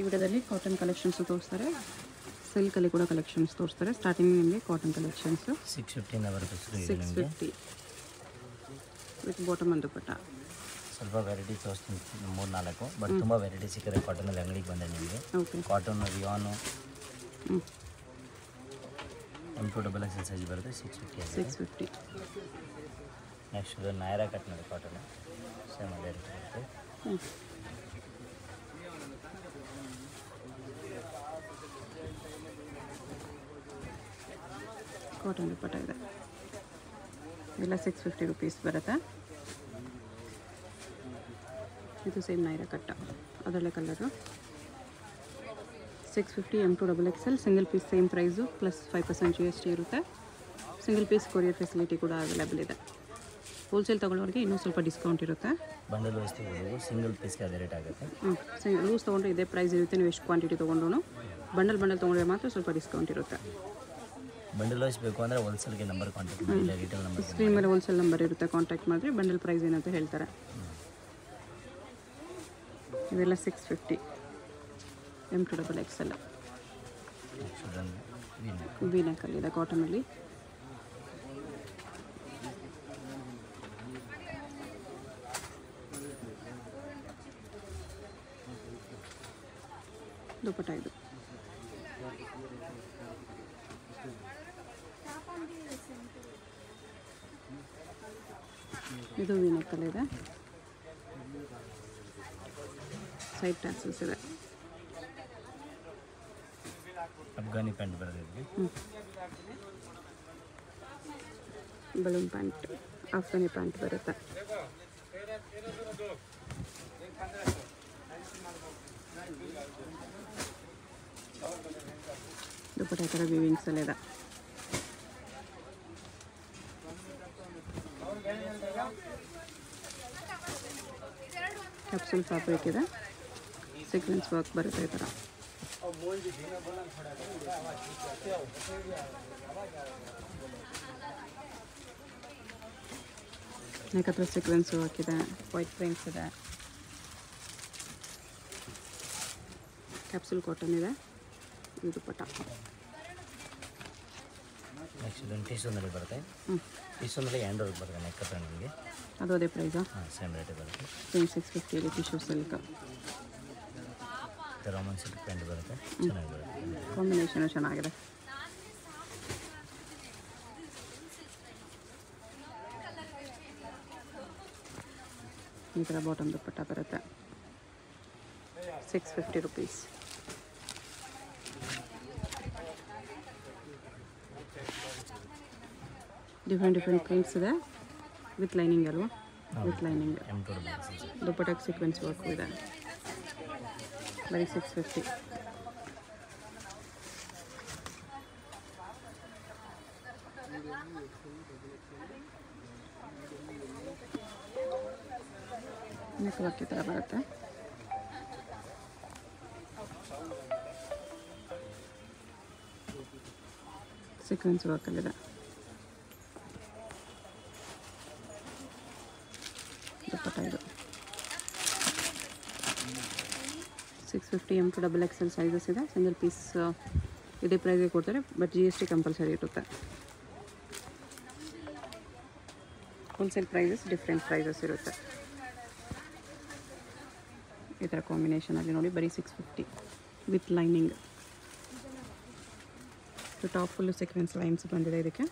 ವಿಡಿಯೋದಲ್ಲಿ cotton collections ತೋರಿಸ್ತಾರೆ, ಸಿಲ್ಕಲ್ಲಿ ಕೂಡ ಕಲೆಕ್ಷನ್ಸ್ ತೋರಿಸ್ತಾರೆ. ಸ್ಟಾರ್ಟಿಂಗ್ ನಿಮಗೆ ಕಾಟನ್ ಕಲೆಕ್ಷನ್ಸ್ 650 ಬರುತ್ತೆ. 650 ವಿತ್ ಬಾಟಮ್ ಅಂಡ್ ದುಪಟ್ಟ. ಸ್ವಲ್ಪ ವೆರೈಟಿ ತೋರಿಸ್ತೀನಿ 3-4, ಬಟ್ ತುಂಬ ವೆರೈಟಿ ಸಿಕ್ಕರೆ ಕಾಟನಲ್ಲಿ ಅಂಗಡಿಗೆ ಬಂದೆ ನಿಮಗೆ. Okay, cotton rayon M2XXL size ಬರುತ್ತೆ 650. ನೆಕ್ಸ್ಟ್ ಇದು ನೈರಾ ಕಟ್ ನೋಡಿ ಕಾಟನ್ ಸೇಮ್ ಅದೇ ರೀತಿ ಬರುತ್ತೆ. ಕಾಟನ್ ದುಪಟ್ಟ ಇದೆ, ಎಲ್ಲ 650 ರುಪೀಸ್ ಬರುತ್ತೆ. ಇದು ಸೇಮ್ ನೈರಾ ಕಟ್ಟ, ಅದರಲ್ಲೇ colour 650 M2XXL. Single piece same price plus 5% GST ಇರುತ್ತೆ. ಸಿಂಗಲ್ ಪೀಸ್ ಕೊರಿಯರ್ ಫೆಸಿಲಿಟಿ ಕೂಡ ಅವೈಲೇಬಲ್ ಇದೆ. ಹೋಲ್ಸೇಲ್ ತೊಗೊಳ್ಳೋರಿಗೆ ಇನ್ನೂ ಸ್ವಲ್ಪ ಡಿಸ್ಕೌಂಟ್ ಇರುತ್ತೆ. ಬಂಡಲ್ ವೈಸ್ ತೊಗೊಳ್ಳೋದು ಸಿಂಗಲ್ ಪೀಸ್ಗೆ ಅದೇ ರೇಟ್ ಆಗುತ್ತೆ. ಲೂಸ್ ತೊಗೊಂಡ್ರೆ ಇದೇ ಪ್ರೈಸ್ ಇರುತ್ತೆ. ನೀವು ಎಷ್ಟು ಕ್ವಾಂಟಿಟಿ ತೊಗೊಂಡ್ರು ಬಂಡಲ್ ತೊಗೊಂಡ್ರೆ ಮಾತ್ರ ಸ್ವಲ್ಪ ಡಿಸ್ಕೌಂಟ್ ಇರುತ್ತೆ. ಬಂಡಲ್ ವೈಸ್ ಬೇಕು ಅಂದರೆ ಹೋಲ್ಸೇಲ್ಗೆ ನಂಬರ್ ಕಾಂಟ್ಯಾಕ್ಟ್ ಮಾಡಿ, ಇಲ್ಲ ರಿಟೇಲ್ ನಂಬರ್ ಸ್ಕ್ರೀನ್ ಮೇಲೆ ಹೋಲ್ಸೇಲ್ ನಂಬರ್ ಇರುತ್ತೆ, ಕಾಂಟ್ಯಾಕ್ಟ್ ಮಾಡಿದ್ರೆ ಬಂಡಲ್ ಪ್ರೈಸ್ ಏನಂತ ಹೇಳ್ತಾರೆ. ಇವೆಲ್ಲ 650 M2XXL. ವಿ ನೆಕ್ಕಲ್ಲಿದೆ ಕಾಟನಲ್ಲಿ. ದುಪಟ್ಟ ಇದು ಇದು ವಿ ನೆಕ್ಕಲ್ಲಿದೆ, ಸೈಡ್ ಟ್ಯಾಸಲ್ಸ್ ಇದೆ. ಅಫ್ಘಾನಿ ಪ್ಯಾಂಟ್ ಬರುತ್ತೆ, ಬಲೂನ್ ಪ್ಯಾಂಟ್, ಅಫ್ಘಾನಿ ಪ್ಯಾಂಟ್ ಬರುತ್ತೆ. ದುಪಟ್ಟ ಈ ಥರ ವಿವಿಂಗ್ಸಲ್ಲಿ ಇದೆ. ಕ್ಯಾಪ್ಸೂಲ್ ಫ್ಯಾಬ್ರಿಕ್ ಇದೆ, ಸೀಕ್ವೆನ್ಸ್ ವರ್ಕ್ ಬರುತ್ತೆ ಈ ಥರ. ನೆಕ್ ಹತ್ರ ಸೀಕ್ವೆನ್ಸ್ ವರ್ಕ್ ಇದೆ, ವೈಟ್ ಪ್ರಿಂಟ್ಸ್ ಇದೆ. ಕ್ಯಾಪ್ಸೂಲ್ ಕಾಟನ್ ಇದೆ. ಇದು ದುಪಟ್ಟ. ನೆಕ್ಸ್ಟ್ ಇದೊಂದು ಟೀಸೋನಲ್ಲಿ ಬರುತ್ತೆ. ಟೀಸೋನಲ್ಲಿ ಹ್ಯಾಂಡ್ ವರ್ಕ್ ಬರುತ್ತೆ ನೆಕ್ ಹತ್ರ ನಿಮಗೆ. ಅದು ಅದೇ ಪ್ರೈಸಾ? ಸೇಮ್ ರೇಟ್ ಬರುತ್ತೆ. Same 650 tissue silk. Raman silk pant ಬರುತ್ತೆ, ಚೆನ್ನಾಗಿ ಬರುತ್ತೆ. ಕಾಂಬಿನೇಷನು ಚೆನ್ನಾಗಿದೆ. ಈ ಥರ ಬಾಟಮ್ ದುಪಟ್ಟ ಬರುತ್ತೆ 650 ರುಪೀಸ್. ಡಿಫ್ರೆಂಟ್ ಪ್ರಿಂಟ್ಸ್ ಇದೆ ವಿತ್ ಲೈನಿಂಗ್ ಅಲ್ವಾ? With lining. ದುಪಟ್ಟಕ್ಕೆ ಸೀಕ್ವೆನ್ಸ್ ವರ್ಕು ಇದೆ. ಬರೀ 650. ನೆಕ್ ವರ್ಕ್ ಈ ಥರ ಬರುತ್ತೆ. ಸೀಕ್ವೆನ್ಸ್ ವರ್ಕಲ್ಲಿದೆ. ದುಪಟ್ಟ ಇದು 650 M2XXL ಸೈಜಸ್ ಇದೆ. ಸಿಂಗಲ್ ಪೀಸ್ ಇದೇ ಪ್ರೈಸ್ಗೆ ಕೊಡ್ತಾರೆ, ಬಟ್ GST ಕಂಪಲ್ಸರಿ ಇರುತ್ತೆ. ಹೋಲ್ಸೇಲ್ ಪ್ರೈಸಸ್ ಡಿಫ್ರೆಂಟ್ ಪ್ರೈಸಸ್ ಇರುತ್ತೆ. ಈ ಥರ ಕಾಂಬಿನೇಷನಲ್ಲಿ ನೋಡಿ ಬರೀ 650 with lining. Top full sequence lines ಬಂದಿದೆ ಇದಕ್ಕೆ.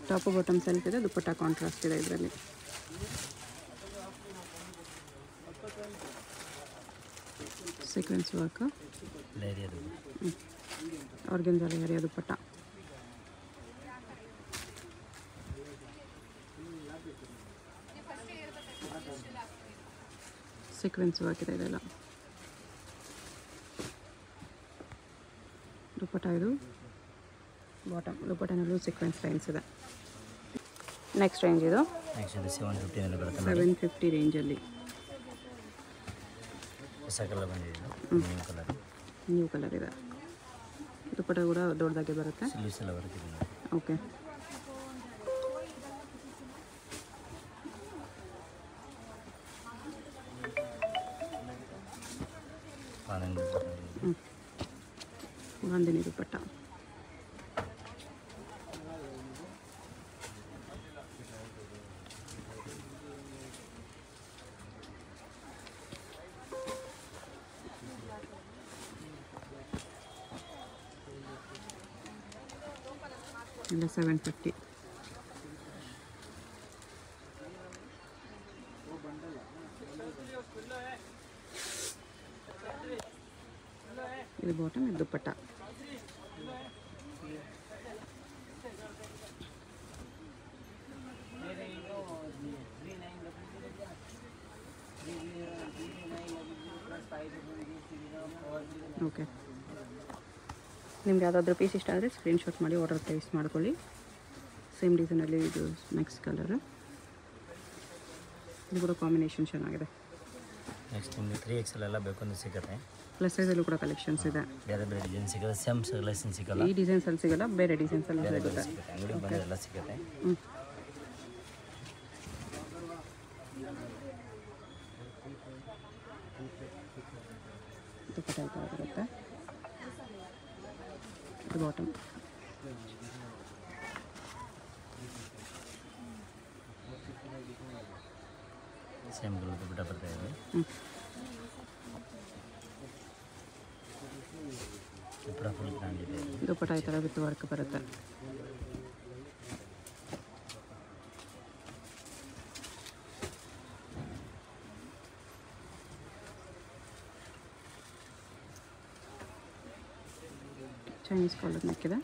ಟಾಪು ಬಾಟಮ್ ಸೆಲ್ಫ್ ಇದೆ, ದುಪಟ್ಟ ಕಾಂಟ್ರಾಸ್ಟ್ ಇದೆ ಇದರಲ್ಲಿ. Sequence work, organza layer dupatta. Sequence work ಇದೆ ಇದೆಲ್ಲ. ದುಪಟ್ಟ ಇದು ಬಾಟಮ್. ದುಪಟ್ಟನಲ್ಲೂ ಸೀಕ್ವೆನ್ಸ್ ಲೈನ್ಸ್ ಇದೆ. ನೆಕ್ಸ್ಟ್ ರೇಂಜ್ ಇದು 750 ರೇಂಜಲ್ಲಿ ನ್ಯೂ ಕಲರ್ ಇದೆ. ದುಪಟ್ಟ ಕೂಡ ದೊಡ್ಡದಾಗಿ ಬರುತ್ತೆ. ಸ್ಲೀವ್ಸ್ ಎಲ್ಲ ಬರುತ್ತೆ. ಓಕೆ, ಬಾಂಧನಿ ದುಪ್ಪಟ್ಟ. ಬಾಂಧನಿ ದುಪ್ಪಟ್ಟ. ಇಲ್ಲ 750. ಇದು ಬಾಟಮ್, ಇದು ದುಪ್ಪಟ್ಟ. ಓಕೆ, ನಿಮ್ಗೆ ಯಾವುದಾದ್ರೂ ಪೀಸ್ ಇಷ್ಟ ಆದರೆ ಸ್ಕ್ರೀನ್ಶಾಟ್ ಮಾಡಿ ಆರ್ಡರ್ ಪ್ಲೇಸ್ ಮಾಡ್ಕೊಳ್ಳಿ. ಸೇಮ್ ಡಿಸೈನಲ್ಲಿ ಇದು ನೆಕ್ಸ್ಟ್ ಕಲರ್. ಇದು ಕೂಡ ಕಾಂಬಿನೇಷನ್ ಚೆನ್ನಾಗಿದೆ. ನೆಕ್ಸ್ಟ್ ನಿಮಗೆ 3XL ಎಲ್ಲ ಬೇಕು ಅಂದ್ರೆ ಸಿಗುತ್ತೆ. ಪ್ಲಸ್ ಸೈಜಲ್ಲೂ ಕೂಡ ಕಲೆಕ್ಷನ್ಸ್ ಇದೆ. ಬೇರೆ ಬೇರೆ ಡಿಸೈನ್ ಸಿಗುತ್ತೆ. ಸೇಮ್ ಕಲೆಕ್ಷನ್ ಸಿಗಲ್ಲ. ಈ ಡಿಸೈನ್ಸಲ್ಲಿ ಸಿಗಲ್ಲ, ಬೇರೆ ಡಿಸೈನ್ಸಲ್ಲಿ ಬೇರೆ ಸಿಗುತ್ತೆ. ಸಿಗುತ್ತೆ. ಅಂಗಡಿಗೆ ಬಂದರೆ ಎಲ್ಲ ಸಿಗುತ್ತೆ. ದುಪ್ಪಟ್ಟ ಈ ಥರ ಬರುತ್ತೆ. ಇದು ಬಾಟಮ್. ಸೇಮ್ ದುಪ್ಪಟ್ಟ ಬರ್ತಾ ಇದೆ. ದುಪ್ಪಟ್ಟ ಫುಲ್ ಗ್ರ್ಯಾಂಡ್ ಇದೆ. ದುಪ್ಪಟ್ಟ ಈ ಥರ ವಿತ್ ವರ್ಕ್ ಬರುತ್ತೆ. ಚೈನೀಸ್ ಕಾಲರ್ ನೆಕ್ ಇದೆ.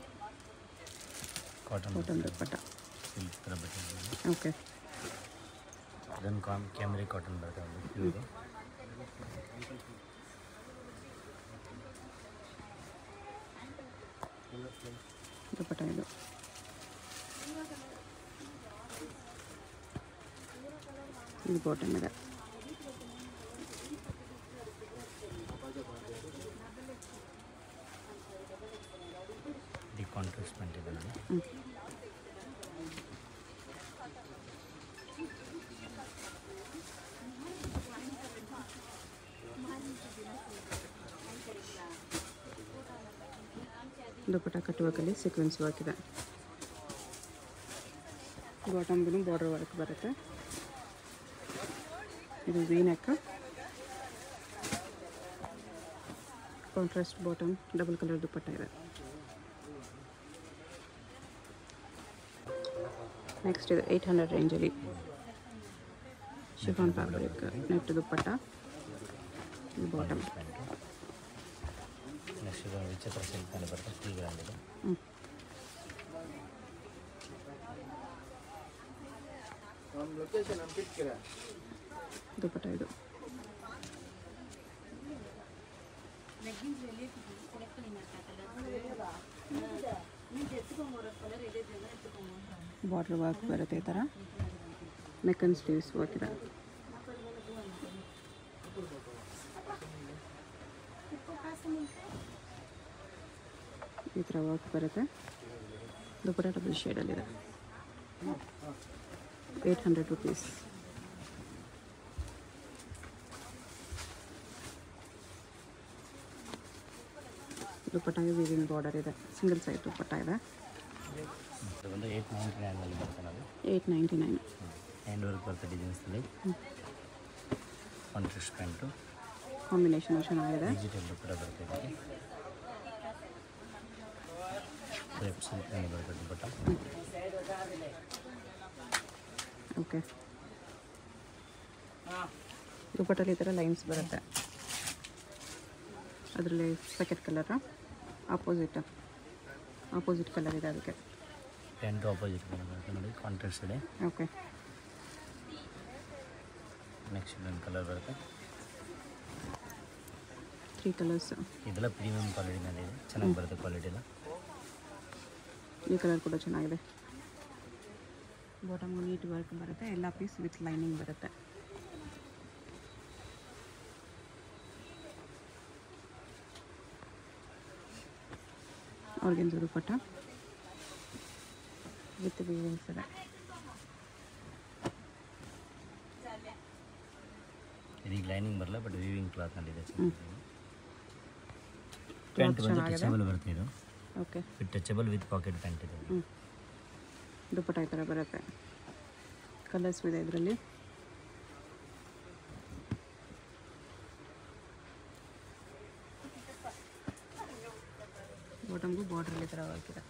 ಕಾಟನ್ ದುಪ್ಪಟ್ಟ. ಸಿಲ್ಕ್ ಥರ ಬಟ್ಟೆ. ಓಕೆ, ಅದನ್ನು ಕ್ಯಾಮ್ರಿ ಕಾಟನ್ ಬರ್ತದೆ. ದುಪ್ಪಟ್ಟ ಇದು. ಇದು ಬಾಟಮ್ ಇದೆ. ದಿ ಕಾಂಟ್ರಾಸ್ಟ್ ಪ್ಯಾಂಟ್ ಇದೆ. ದುಪ್ಪಟ್ಟ ಕಟ್ಟುವಾಗಲ್ಲಿ ಸೀಕ್ವೆನ್ಸ್ ವರ್ಕ್ ಇದೆ. ಬಾಟಮ್ಗೂ ಬಾರ್ಡರ್ ವರ್ಕ್ ಬರುತ್ತೆ. ಇದು V neck, contrast bottom, double colour dupatta ಇದೆ. ನೆಕ್ಸ್ಟ್ ಇದು 800 ರೇಂಜಲ್ಲಿ ಶಿಫಾನ್ ಫ್ಯಾಬ್ರಿಕ್ ನೆಟ್ ದುಪ್ಪಟ್ಟ. ಇದು ಬಾಟಮ್. ನೆಕ್ಸ್ಟ್ ಇದು ವಿಚಿತ್ರ ಸಿಲ್ಕಲ್ಲಿ ಬರುತ್ತೆ. ಫುಲ್ ಗ್ರ್ಯಾಂಡ್ ಇದೆ. ದುಪ್ಪಟ್ಟ ಇದು. ಬಾರ್ಡರ್ ವರ್ಕ್ ಬರುತ್ತೆ ಈ ಥರ. ನೆಕ್ ಆ್ಯಂಡ್ ಸ್ಲೀವ್ಸ್ ವರ್ಕ್ ಇದೆ. ಈ ಥರ ವರ್ಕ್ ಬರುತ್ತೆ. ದುಪ್ಪಟ್ಟ ಡಬಲ್ ಶೇಡಲ್ಲಿದೆ. 800 ರುಪೀಸ್. ದುಪ್ಪಟ್ಟಾಗೆ ವೀವಿಂಗ್ ಬಾರ್ಡರ್ ಇದೆ. ಸಿಂಗಲ್ ಸೈಡ್ ದುಪ್ಪಟ್ಟ ಇದೆ. ಇದು ಬಂದು 899 ಬರ್ತದೆ. ಅದು 899. ಹ್ಯಾಂಡ್ ವರ್ಕ್ ಬರ್ತದೆ ಡಿಸೈನ್ಸಲ್ಲಿ. Contrast pant. ಕಾಂಬಿನೇಷನ್ ಚೆನ್ನಾಗಿದೆ. ಡಿಜಿಟಲ್ ದುಪ್ಪಟ್ಟ ಬರ್ತದೆ. ಕ್ರೇಪ್ ಸಿಲ್ಕಲ್ಲಿ ಬರ್ತದೆ ದುಪ್ಪಟ್ಟ. ಓಕೆ, ದುಪ್ಪಟ್ಟಲ್ಲಿ ಈ ಥರ ಲೈನ್ಸ್ ಬರುತ್ತೆ. ಅದರಲ್ಲಿ ಸೆಕೆಂಡ್ ಕಲರ್ ಆಪೋಸಿಟ್ ಕಲರ್ ಇದೆ. ಅದಕ್ಕೆ ಪ್ಯಾಂಟು ಆಪೋಸಿಟ್ ಕಲರ್ ಬರುತ್ತೆ ನೋಡಿ. ಕಾಂಟ್ರಾಸ್ಟ್ ಇದೆ. ಓಕೆ, ನೆಕ್ಸ್ಟ್ ಇನ್ನೊಂದು ಕಲರ್ ಬರುತ್ತೆ. 3 ಕಲರ್ಸ್. ಇದೆಲ್ಲ ಪ್ರೀಮಿಯಂ ಕ್ವಾಲಿಟಿನಲ್ಲಿ ಇದೆ. ಚೆನ್ನಾಗಿ ಬರುತ್ತೆ ಕ್ವಾಲಿಟಿ ಎಲ್ಲ. ಈ ಕಲರ್ ಕೂಡ ಚೆನ್ನಾಗಿದೆ. ಬಾಟಮ್ ನೀಟ್ ವರ್ಕ್ ಬರುತ್ತೆ. ಎಲ್ಲ ಪೀಸ್ ವಿತ್ ಲೈನಿಂಗ್ ಬರುತ್ತೆ. ಆರ್ಗೆನ್ಜಾ ದುಪ್ಪಟ್ಟ ವಿತ್ ವೀವಿಂಗ್ಸ್ ಇದೆ. ಇದೀಗ ಲೈನಿಂಗ್ ಬರಲ್ಲ, ಬಟ್ ವೀವಿಂಗ್ ಕ್ಲಾತ್ನಲ್ಲಿದೆ. ಪ್ಯಾಂಟ್ ಬಂದು ಟಚಬಲ್ ಬರುತ್ತೆ ಇದು. Okay, with touchable with packet pant ಇದೆ. ದುಪ್ಪಟ್ಟ ಈ ಥರ ಬರುತ್ತೆ. ಕಲರ್ಸ್ ಇದೆ ಇದರಲ್ಲಿ. ಬಾಟಮ್ಗೂ ಬಾರ್ಡ್ರಲ್ಲಿ ಈ ಥರ ವರ್ಕ್ ಇದೆ.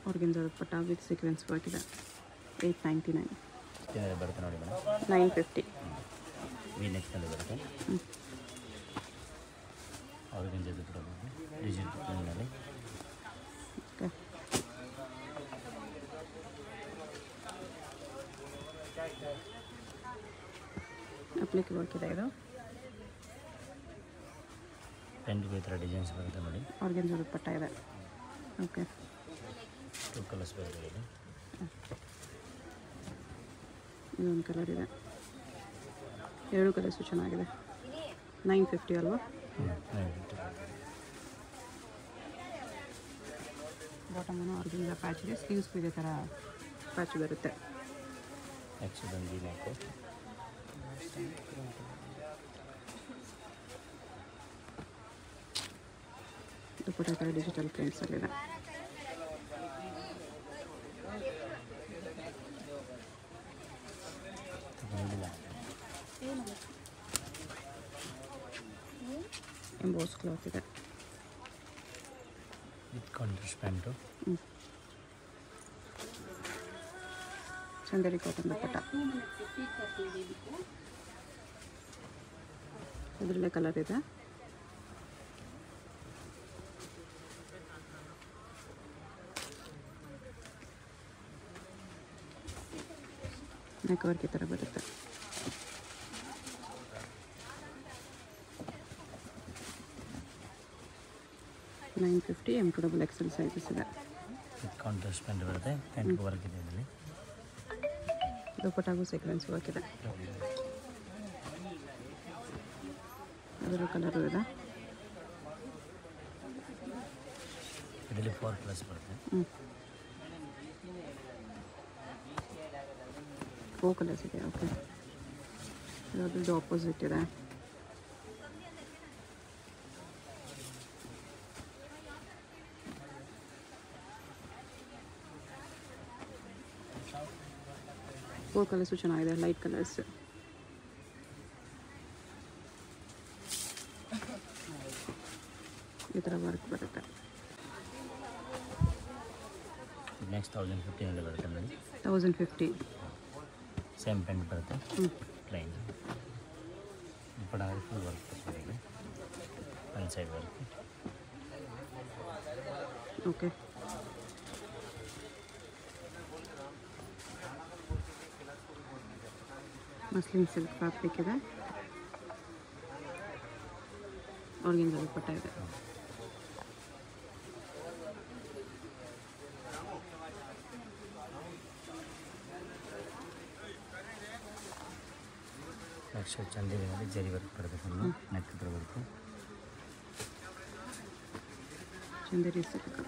ಆರ್ಗೆನ್ಜಾ ದುಪ್ಪಟ್ಟ ವಿತ್ ಸೀಕ್ವೆನ್ಸ್ ವರ್ಕ್ ಇದೆ. 899 ಬರುತ್ತೆ ನೋಡಿ ಮೇಡಮ್. 950 ವಿ ನೆಕ್ಸ್ಟಲ್ಲಿ ಬರುತ್ತೆ. ಆರ್ಗೆನ್ಜಾ ದುಪ್ಪಟ್ಟ ಡಿಜಿಟಲ್ ಪ್ರಿಂಟ್ನಲ್ಲಿ. ಓಕೆ, ಅಪ್ಲಿಕ್ ವರ್ಕ್ ಇದೆ ಇದು. ಪ್ಯಾಂಟ್ಗೂ ಈ ಥರ ಡಿಸೈನ್ಸ್ ಬರುತ್ತೆ ನೋಡಿ. ಆರ್ಗೆನ್ಜಾ ದುಪ್ಪಟ್ಟ ಇದೆ. ಓಕೆ, 2 ಕಲರ್ಸ್ ಬರುತ್ತೆ ಇಲ್ಲಿ. ಇದೊಂದು ಕಲರ್ ಇದೆ. 2 ಕಲರ್ಸು ಚೆನ್ನಾಗಿದೆ. 950 ಅಲ್ವಾ? ಬಾಟಮನ್ನು ಆರ್ಗೆನ್ಜಾ ಪ್ಯಾಚ್ ಇದೆ. ಸ್ಲೀವ್ಸ್ಗೂ ಇದೇ ಥರ ಪ್ಯಾಚ್ ಬರುತ್ತೆ. ನೆಕ್ಸ್ಟ್ ಬಂದು ನೆಕ್ಕು. ದುಪ್ಪಟ್ಟ ಥರ ಡಿಜಿಟಲ್ ಪ್ರಿಂಟ್ಸಲ್ಲಿದೆ. ಎಂಬೋಸ್ ಕ್ಲಾತ್ ಇದೆ. With contrast pant. Chanderi cotton dupatta. ಇದರಲ್ಲೇ ಕಲರ್ ಇದೆ. ನೆಕ್ ವರ್ಕ್ ಈ ಥರ ಬರುತ್ತೆ. $950 M2 XL ಸೈಜಸ್ ಇದೆ. ವಿತ್ ಕಾಂಟ್ರಾಸ್ಟ್ ಪ್ಯಾಂಟ್ ಬರುತ್ತೆ. ಪ್ಯಾಂಟ್ಗೂ ವರ್ಕ್ ಇದೆ ಇದರಲ್ಲಿ. ದುಪ್ಪಟ್ಟಾಗೂ ಸೀಕ್ವೆನ್ಸ್ ವರ್ಕ್ ಇದೆ. ಅದರ ಕಲರು ಇದೆ. ಇದರಲ್ಲಿ 4+ ಬರುತ್ತೆ. 4 ಕಲರ್ಸ್ ಇದೆ. ಓಕೆ, ಅದ್ರದ್ದು ಆಪೋಸಿಟ್ ಇದೆ. ಫೋರ್ ಕಲರ್ಸು ಚೆನ್ನಾಗಿದೆ. Light colours. ಈ ಥರ ವರ್ಕ್ ಬರುತ್ತೆ. ನೆಕ್ಸ್ಟ್ 1050 ಬರುತ್ತೆ ನೋಡಿ. 1050 ಸೇಮ್ ಪ್ಯಾಂಟ್ ಬರುತ್ತೆ. ಪ್ಲೈನ್ ದುಪ್ಪಟ್ಟ ಫುಲ್ ವರ್ಕ್ ಬರುತ್ತೆ. One side work. Okay, muslin silk fabric ಇದೆ. ಆರ್ಗೆನ್ಜಾ ದುಪ್ಪಟ್ಟ ಇದೆ. ನೆಕ್ಸ್ಟ್ ಚಂದೇರಿನಲ್ಲಿ ಜರಿ ವರ್ಕ್ ಬರುತ್ತೆ. ಫುಲ್ ನೆಕ್ ಹತ್ರ ಬರುತ್ತೆ. ಚಂದೇರಿ ಸಿಲ್ಕ್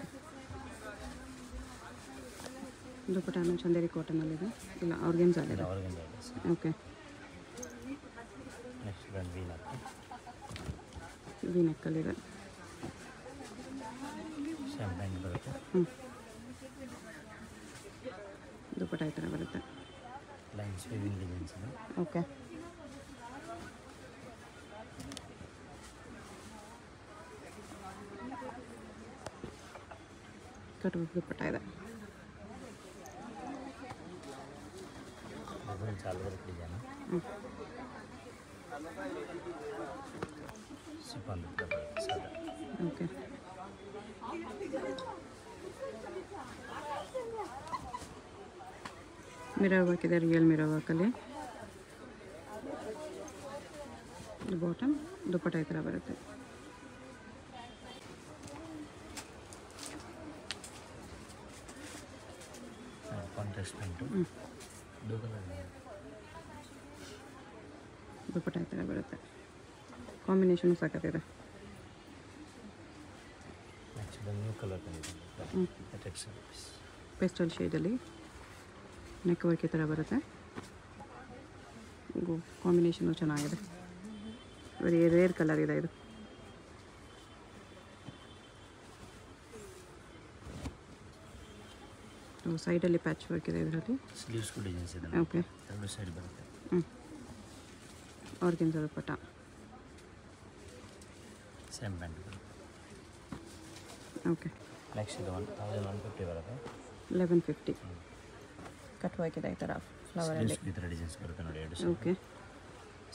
ದುಪ್ಪಟ್ಟನು ಚಂದೇರಿ ಕಾಟನಲ್ಲಿದೆ. ಇಲ್ಲ, ಆರ್ಗೆನ್ಜಾ ಇದೆ. ಆರ್ಗೆನ್ಜಾ ಇದೆ. ಓಕೆ, ನೆಕ್ಸ್ಟ್ ಬಂದು ವಿ ನೆಕ್. ವಿ ನೆಕ್ಕಲ್ಲಿದೆ. ಸೇಮ್ ಪ್ಯಾಂಟ್ ಬರುತ್ತೆ. ದುಪ್ಪಟ್ಟ ಈ ಥರ ಬರುತ್ತೆ. ಲೈನ್ಸ್ ವಿವಿಂಗ್ ಡಿಸೈನ್ಸ್ ಇದೆ. ಓಕೆ, ಕಟ್ ವರ್ಕ್ ದುಪ್ಪಟ್ಟ ಇದೆ. ಚಾಲು ವರ್ಕ್ ಡಿಸೈನ್. ಸಿಫಾನ್ ದುಪ್ಪಟ್ಟ ಬರುತ್ತೆ ಸಾದಾ. ಓಕೆ, ಮಿರರ್ ವರ್ಕ್ ಇದೆ. ರಿಯಲ್ ಮಿರರ್ ವರ್ಕಲ್ಲಿ. ಬಾಟಮ್ ದುಪ್ಪಟ್ಟ ಈ ಥರ ಬರುತ್ತೆ. Contrast pant. Blue colour dupatta ಈ ಥರ ಬರುತ್ತೆ. ಕಾಂಬಿನೇಷನು ಸಾಕತ್ತಿದೆ. ನೆಕ್ಸ್ಟ್ ಬಂದು colour texture piece pastel ಶೇಡಲ್ಲಿ neck work ಈ ಥರ ಬರುತ್ತೆ. ಕಾಂಬಿನೇಷನು ಚೆನ್ನಾಗಿದೆ. ವೆರಿ ರೇರ್ ಕಲರ್ ಇದೆ ಇದು. ಸೈಡಲ್ಲಿ ಪ್ಯಾಚ್ ವರ್ಕ್ ಇದೆ ಇದರಲ್ಲಿ. ಸ್ಲೀವ್ಸ್ ಕೂಡ ಡಿಸೈನ್ಸ್ ಇದೆ. ಓಕೆ, ಎರಡು ಸೈಡ್ ಬರುತ್ತೆ. ಆರ್ಗೆನ್ಜಾ ದುಪ್ಪಟ್ಟ. ಸೇಮ್ ಪ್ಯಾಂಟ್ ಬರುತ್ತೆ. ಓಕೆ, ನೆಕ್ಸ್ಟ್ ಇದು 1150 ಬರುತ್ತೆ. 1150 ಕಟ್ ವರ್ಕ್ ಇದೆ ಈ ಥರ ಫ್ಲವರಲ್ಲಿ. ಸ್ಲೀವ್ಸ್ ಈ ಥರ ಡಿಸೈನ್ಸ್ ಬರುತ್ತೆ ನೋಡಿ, ಎರಡು ಸೈಡ್. ಓಕೆ,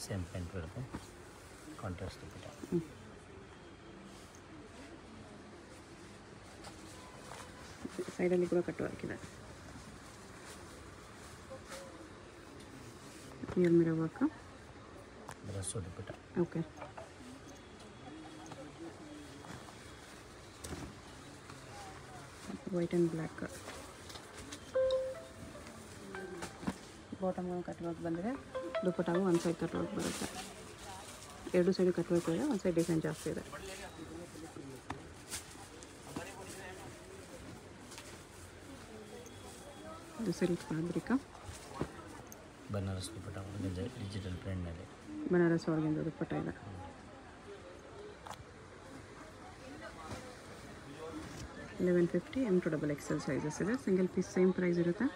ಸೇಮ್ ಪ್ಯಾಂಟ್ ಬರುತ್ತೆ. ಕಾಂಟ್ರಾಸ್ಟ್ ದುಪ್ಪಟ್ಟ. ಸೈಡಲ್ಲಿ ಕೂಡ ಕಟ್ ವರ್ಕ್ ಇದೆ. Real mirror work. Brush dupatta. Okay, white and black. Bottom cut work ಬಂದಿದೆ. ದುಪ್ಪಟ್ಟಾಗೂ ಒಂದು ಸೈಡ್ ಕಟ್ ವರ್ಕ್ ಬರುತ್ತೆ. ಎರಡು ಸೈಡು ಕಟ್ ವರ್ಕ್ ಇದೆ, ಒಂದು ಸೈಡ್ ಡಿಸೈನ್ ಜಾಸ್ತಿ ಇದೆ. ಇದು ಸಿಲ್ಕ್ ಫ್ಯಾಬ್ರಿಕ್. ಬನಾರಸ್ ದುಪ್ಪಟ್ಟ ಡಿಜಿಟಲ್ ಪ್ರಿಂಟ್ನಲ್ಲಿ. ಬನಾರಸ್ ಆರ್ಗೆನ್ಜಾ ದುಪ್ಪಟ್ಟ ಇದೆ. $1150 M2XL ಸೈಜಸ್ ಇದೆ. ಸಿಂಗಲ್ ಪೀಸ್ ಸೇಮ್ ಪ್ರೈಸ್ ಇರುತ್ತೆ.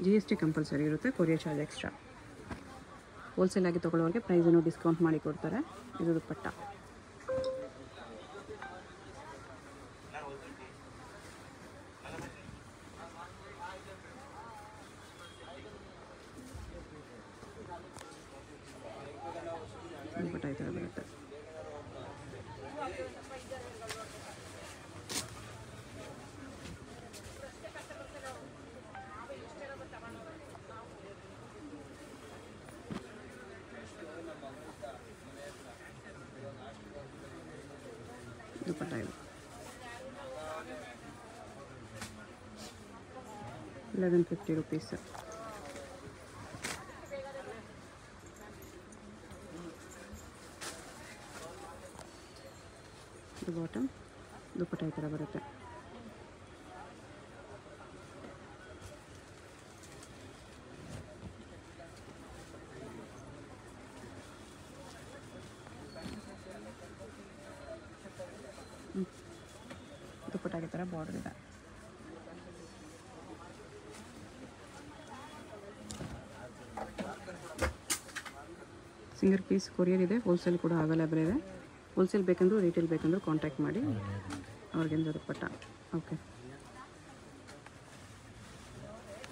GST ಕಂಪಲ್ಸರಿ ಇರುತ್ತೆ. Courier charge extra. ಹೋಲ್ಸೇಲ್ ಆಗಿ ತೊಗೊಳ್ಳೋರಿಗೆ ಪ್ರೈಸನ್ನು ಡಿಸ್ಕೌಂಟ್ ಮಾಡಿ ಕೊಡ್ತಾರೆ. ಇದು ದುಪ್ಪಟ್ಟ. ದುಪ್ಪಟ್ಟ ಈ ಥರ ಬರುತ್ತೆ. ದುಪ್ಪಟ್ಟ ಇದು 1150 rupees. ಇದು ಬಾಟಮ್. ದುಪ್ಪಟ್ಟ ಈ ಥರ ಬರುತ್ತೆ. ದುಪ್ಪಟ್ಟಾಗಿ ಥರ ಬಾರ್ಡರ್ ಇದೆ. ಸಿಂಗಲ್ ಪೀಸ್ ಕೊರಿಯರ್ ಇದೆ. ಹೋಲ್ಸೇಲ್ ಕೂಡ ಅವೈಲೇಬಲ್ ಇದೆ. ಹೋಲ್ಸೇಲ್ ಬೇಕಂದ್ರೂ ರಿಟೇಲ್ ಬೇಕಂದ್ರೂ ಕಾಂಟ್ಯಾಕ್ಟ್ ಮಾಡಿ. ಆರ್ಗೆನ್ಜಾ ದುಪ್ಪಟ್ಟ. ಓಕೆ,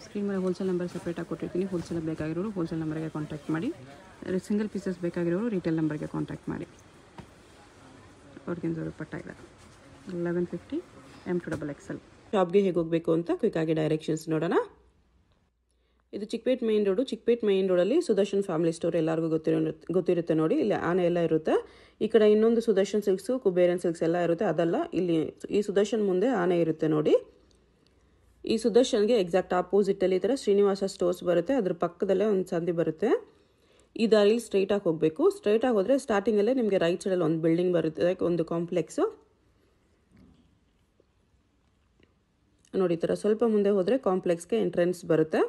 ಸ್ಕ್ರೀನ್ ಮೇಲೆ ಹೋಲ್ಸೇಲ್ ನಂಬರ್ ಸಪ್ರೇಟಾಗಿ ಕೊಟ್ಟಿರ್ತೀನಿ. ಹೋಲ್ಸೇಲ್ ಬೇಕಾಗಿರೋರು ಹೋಲ್ಸೇಲ್ ನಂಬರ್ಗೆ ಕಾಂಟ್ಯಾಕ್ಟ್ ಮಾಡಿ. ಸಿಂಗಲ್ ಪೀಸಸ್ ಬೇಕಾಗಿರೋರು ರಿಟೇಲ್ ನಂಬರ್ಗೆ ಕಾಂಟ್ಯಾಕ್ಟ್ ಮಾಡಿ. ಆರ್ಗೆನ್ಜಾ ದುಪ್ಪಟ್ಟ ಇದೆ. 1150 M2XL. ಶಾಪ್ಗೆ ಹೇಗೆ ಹೋಗಬೇಕು ಅಂತ ಕ್ವಿಕ್ಕಾಗಿ ಡೈರೆಕ್ಷನ್ಸ್ ನೋಡೋಣ. ಇದು Chickpet main road. Chickpet main ರೋಡಲ್ಲಿ ಸುದರ್ಶನ್ ಫ್ಯಾಮಿಲಿ ಸ್ಟೋರ್ ಎಲ್ಲರಿಗೂ ಗೊತ್ತಿರುತ್ತೆ ನೋಡಿ. ಇಲ್ಲಿ ಆನೆ ಎಲ್ಲ ಇರುತ್ತೆ. ಈ ಕಡೆ ಇನ್ನೊಂದು ಸುದರ್ಶನ್ ಸಿಲ್ಕ್ಸು, ಕುಬೇರನ್ ಸಿಲ್ಕ್ಸ್ ಎಲ್ಲ ಇರುತ್ತೆ. ಅದಲ್ಲ, ಇಲ್ಲಿ ಈ ಸುದರ್ಶನ್ ಮುಂದೆ ಆನೆ ಇರುತ್ತೆ ನೋಡಿ. ಈ ಸುದರ್ಶನ್ಗೆ ಎಕ್ಸಾಕ್ಟ್ ಆಪೋಸಿಟಲ್ಲಿ ಈ ಥರ ಶ್ರೀನಿವಾಸ ಸ್ಟೋರ್ಸ್ ಬರುತ್ತೆ. ಅದ್ರ ಪಕ್ಕದಲ್ಲೇ ಒಂದು ಸಂದಿ ಬರುತ್ತೆ. ಈ ದಾರಿಲಿ ಸ್ಟ್ರೈಟಾಗಿ ಹೋಗಬೇಕು. ಸ್ಟ್ರೈಟಾಗಿ ಹೋದರೆ ಸ್ಟಾರ್ಟಿಂಗಲ್ಲೇ ನಿಮಗೆ ರೈಟ್ ಸೈಡಲ್ಲಿ ಒಂದು ಬಿಲ್ಡಿಂಗ್ ಬರುತ್ತೆ, ಒಂದು ಕಾಂಪ್ಲೆಕ್ಸು ನೋಡಿ. ಈ ಥರ ಸ್ವಲ್ಪ ಮುಂದೆ ಹೋದರೆ ಕಾಂಪ್ಲೆಕ್ಸ್ಗೆ ಎಂಟ್ರೆನ್ಸ್ ಬರುತ್ತೆ.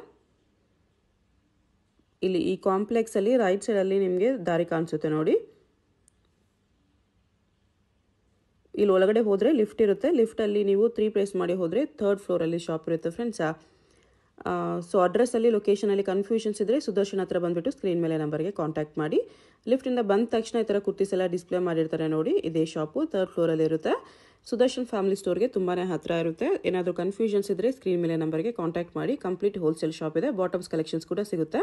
ಇಲ್ಲಿ ಈ ಕಾಂಪ್ಲೆಕ್ಸಲ್ಲಿ ರೈಟ್ ಸೈಡಲ್ಲಿ ನಿಮಗೆ ದಾರಿ ಕಾಣಿಸುತ್ತೆ ನೋಡಿ. ಇಲ್ಲಿ ಒಳಗಡೆ ಹೋದರೆ ಲಿಫ್ಟ್ ಇರುತ್ತೆ. ಲಿಫ್ಟಲ್ಲಿ ನೀವು 3 ಪ್ಲೇಸ್ ಮಾಡಿ ಹೋದರೆ 3rd ಫ್ಲೋರಲ್ಲಿ ಶಾಪ್ ಇರುತ್ತೆ ಫ್ರೆಂಡ್ಸ್. ಸೊ ಅಡ್ರೆಸ್ಸಲ್ಲಿ ಲೊಕೇಶನಲ್ಲಿ ಕನ್ಫ್ಯೂಷನ್ಸ್ ಇದ್ದರೆ ಸುದರ್ಶನ್ ಹತ್ರ ಬಂದುಬಿಟ್ಟು ಸ್ಕ್ರೀನ್ ಮೇಲೆ ನಂಬರ್ಗೆ ಕಾಂಟ್ಯಾಕ್ಟ್ ಮಾಡಿ. ಲಿಫ್ಟಿಂದ ಬಂದ ತಕ್ಷಣ ಈ ಥರ ಕುರ್ತೀಸ್ ಎಲ್ಲ ಡಿಸ್ಪ್ಲೇ ಮಾಡಿರ್ತಾರೆ ನೋಡಿ. ಇದೇ ಶಾಪು 3rd ಫ್ಲೋರಲ್ಲಿ ಇರುತ್ತೆ. ಸುದರ್ಶನ್ ಫ್ಯಾಮಿಲಿ ಸ್ಟೋರ್ಗೆ ತುಂಬಾ ಹತ್ತಿರ ಇರುತ್ತೆ. ಏನಾದರೂ ಕನ್ಫ್ಯೂಷನ್ಸ್ ಇದ್ದರೆ ಸ್ಕ್ರೀನ್ ಮೇಲೆ ನಂಬರ್ಗೆ ಕಾಂಟ್ಯಾಕ್ಟ್ ಮಾಡಿ. ಕಂಪ್ಲೀಟ್ ಹೋಲ್ಸೇಲ್ ಶಾಪ್ ಇದೆ. ಬಾಟಮ್ಸ್ ಕಲೆಕ್ಷನ್ಸ್ ಕೂಡ ಸಿಗುತ್ತೆ.